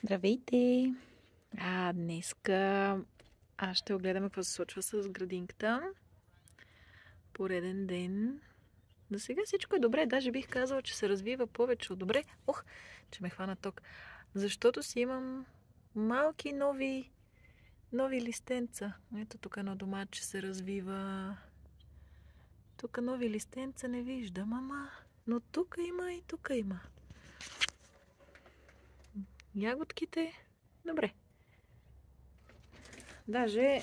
Здравейте! Днеска аз ще огледаме какво се случва с градинката. Пореден ден. До сега всичко е добре. Даже бих казала, че се развива повече от добре. Че ме хвана ток. Защото си имам малки нови листенца. Ето тук едно доматче се развива. Тук нови листенца не виждам, но тук има и тук има. Ягодките, добре. Даже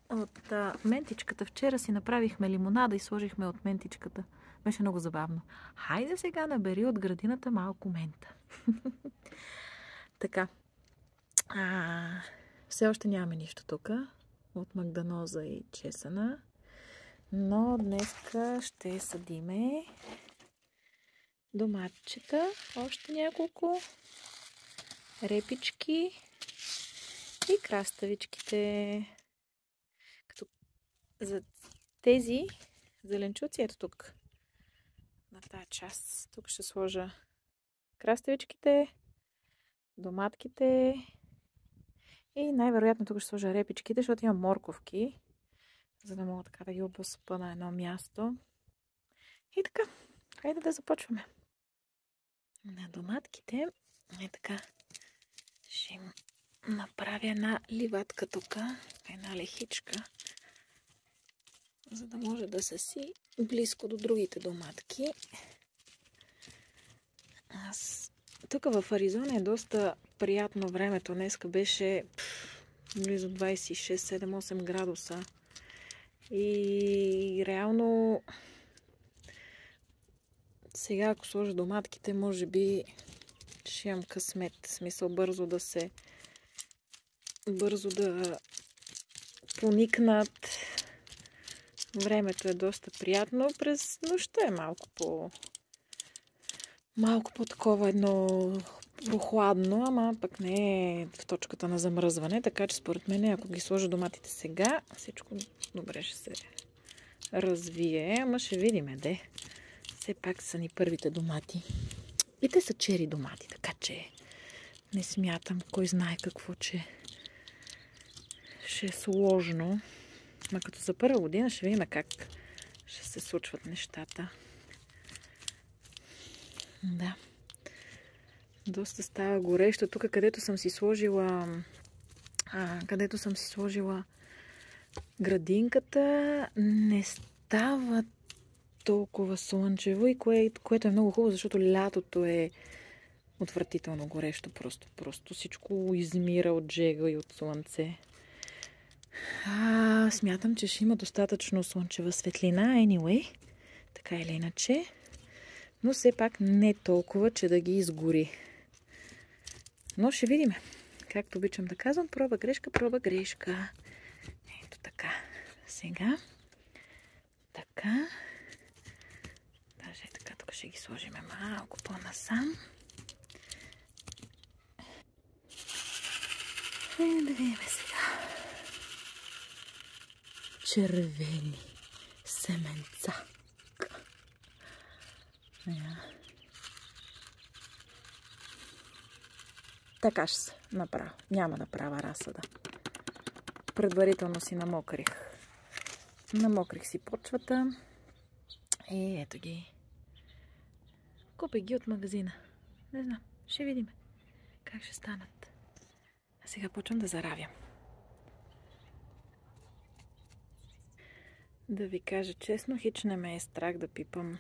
от ментичката вчера си направихме лимонада и сложихме от ментичката. Беше много забавно. Хайде сега набери от градината малко мента. Така. Все още нямаме нищо тук. От магданоза и чесъна. Но днеска ще съдиме доматчета. Още няколко. Репички. И краставичките. Като за тези зеленчуци, ето тук, на тази част, тук ще сложа краставичките, доматките и най-вероятно тук ще сложа репичките, защото имам морковки, за да мога така да ги обосъпа на едно място. И така, хайде да започваме. На доматките, така, ще им направя една ливатка тук, една лехичка, за да може да са си близко до другите доматки. Тук в Аризона е доста приятно времето. Днеска беше близо 26, 7, 8 градуса. И реално сега, ако сложа доматките, може би ще имам късмет. В смисъл бързо да поникнат. Времето е доста приятно. През нощта е малко по-такова едно прохладно, ама пък не е в точката на замръзване. Така че според мен, ако ги сложа доматите сега, всичко добре ще се развие. Ама ще видим, Все пак са ни първите домати. И те са чери домати, така че не смятам кой знае какво, че ще е сложно. Ма като за първа година ще видим как ще се случват нещата. Да. Доста става горещо. Тук, където съм си сложила градинката, не става толкова слънчево, и което е много хубаво, защото лятото е отвратително горещо. Просто всичко измира от жега и от слънце. Смятам, че ще има достатъчно слънчева светлина, anyway, така или иначе, но все пак не толкова, че да ги изгори. Но ще видим. Както обичам да казвам, проба грешка. Ето така. Сега. Така. Даже така, тук ще ги сложим малко по-насам. И да видим сега. Червени семенца. Така ще се направя. Няма да правя разсъда. Предварително си намокрих. Намокрих си почвата. И ето ги. Купих ги от магазина. Не знам. Ще видим как ще станат. А сега почвам да заравям. Да ви кажа честно, хич не ме е страх да пипам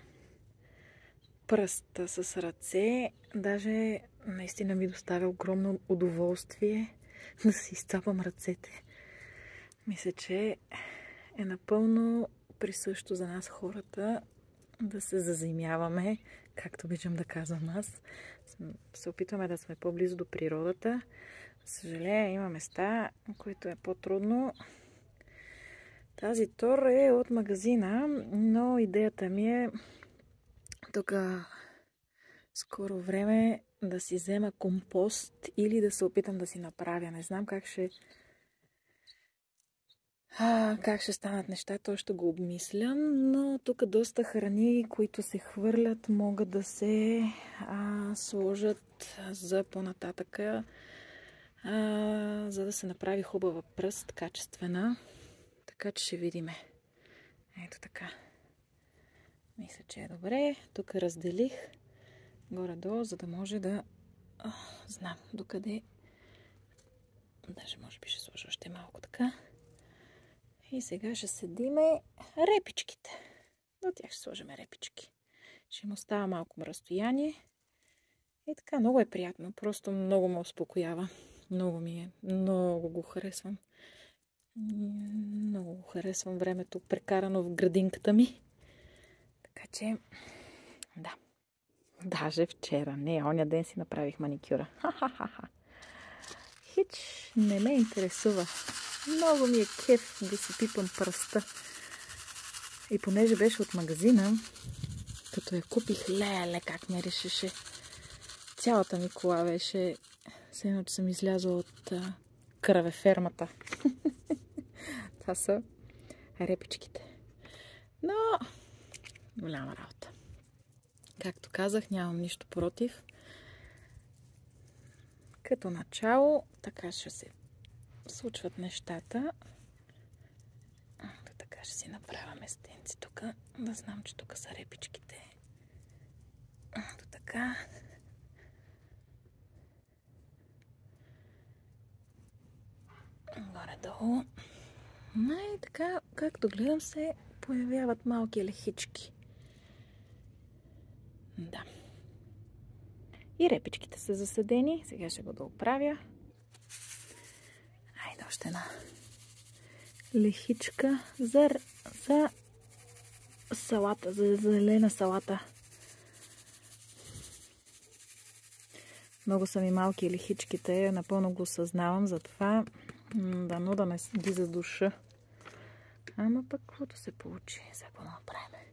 пръста с ръце. Даже наистина ми доставя огромно удоволствие да си изцапам ръцете. Мисля, че е напълно присъщо за нас хората да се заземяваме, както обичам да казвам аз. Се опитваме да сме по-близо до природата. Съжаление, има места, които е по-трудно. Тази тор е от магазина, но идеята ми е тук скоро време да си взема компост или да се опитам да си направя. Не знам как ще станат нещата, още го обмислям, но тук доста храни, които се хвърлят, могат да се сложат за по-нататъка за да се направи хубава пръст, качествена. Така че ще видиме. Ето така. Мисля, че е добре. Тук разделих горе-долу, за да може да знам докъде. Даже може би ще сложа още малко така. И сега ще седиме репичките. До тях ще сложим репички. Ще им остава малко разстояние. И така, много е приятно. Просто много ме успокоява. Много го харесвам. Много го харесвам времето, прекарано в градинката ми. Така че, да. Даже вчера, не, оня ден си направих маникюра. Ха-ха-ха. Хич не ме интересува. Много ми е кеф да си пипам пръста. И понеже беше от магазина, като я купих, леле, как ме решеше. Цялата ми кола беше, все едно, че съм излязла от кръвефермата. Това са репичките. Но, голяма работа. Както казах, нямам нищо против. Като начало, така ще се случват нещата. Така ще си направя местенци тук. Да знам, че тук са репичките. Ето така. Горе-долу. И така, както гледам, се появяват малки лехички. Да. И репичките са засадени. Сега ще го дооправя. Айде още една лехичка за салата, за зелена салата. Много са ми малки лехичките, напълно го осъзнавам, затова дано да не ги задуша. Ама пък каквото се получи, сега го направим.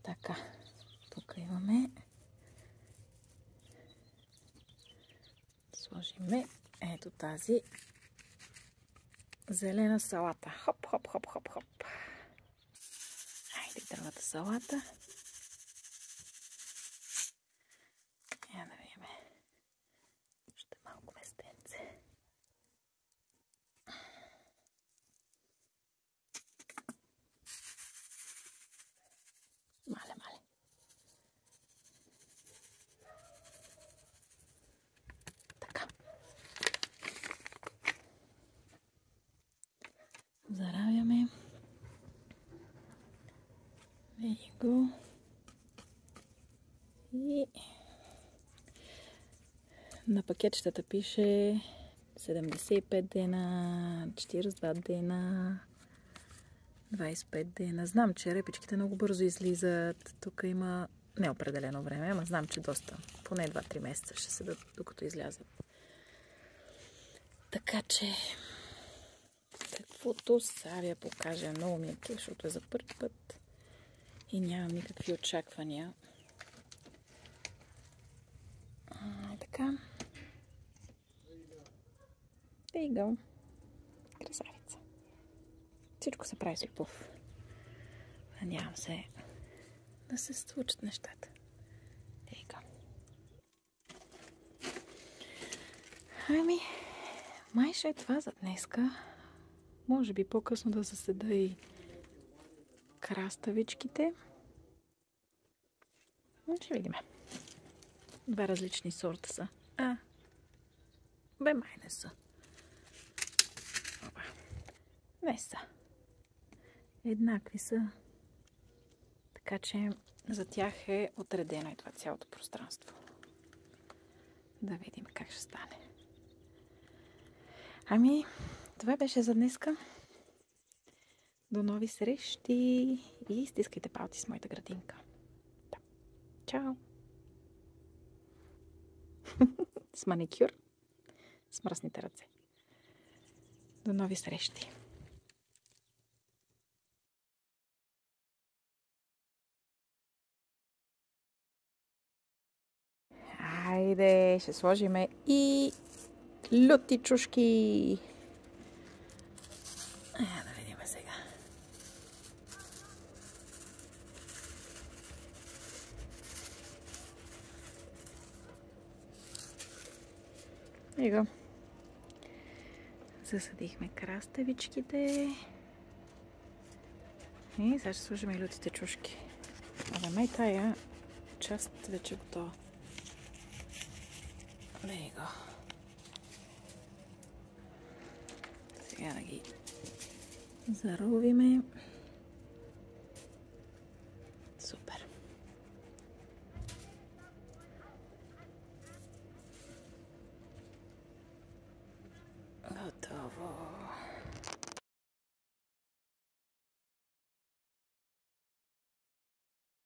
Така, тук имаме. Сложиме ето тази зелена салата. Хоп, хоп, хоп, хоп, хоп. Айде другата салата. Я да видим. Още малко местенце. Мале. Така. Заравяме. И го. И на пакетчетата пише 75 дена, 42 дена, 25 дена. Знам, че репичките много бързо излизат. Тук има неопределено време, ама знам, че доста. Поне 2-3 месеца ще седат, докато излязат. Така че, каквото сега ви я покажа, много ми е кеф, защото е за първи път и нямам никакви очаквания. Така. There you go. Красавица. Всичко се прави с любов. Надявам се да се случат нещата. There you go. Ами, май ще е това за днеска. Може би по-късно да заседа и краставичките. Ще видим. Два различни сорта са. Май не са. Не са. Еднакви са. Така че за тях е отредено и това цялото пространство. Да видим как ще стане. Ами, това беше за днеска. До нови срещи и стискайте палци с моята градинка. Да. Чао! С маникюр, с мръсните ръце. До нови срещи! Айде, ще сложиме и люти чушки. Да видим сега. Его. Засадихме краставичките. И сега ще сложим и лютите чушки. Абе, май тая част вече е готова. Его. Сега да ги заровиме. Супер. Готово.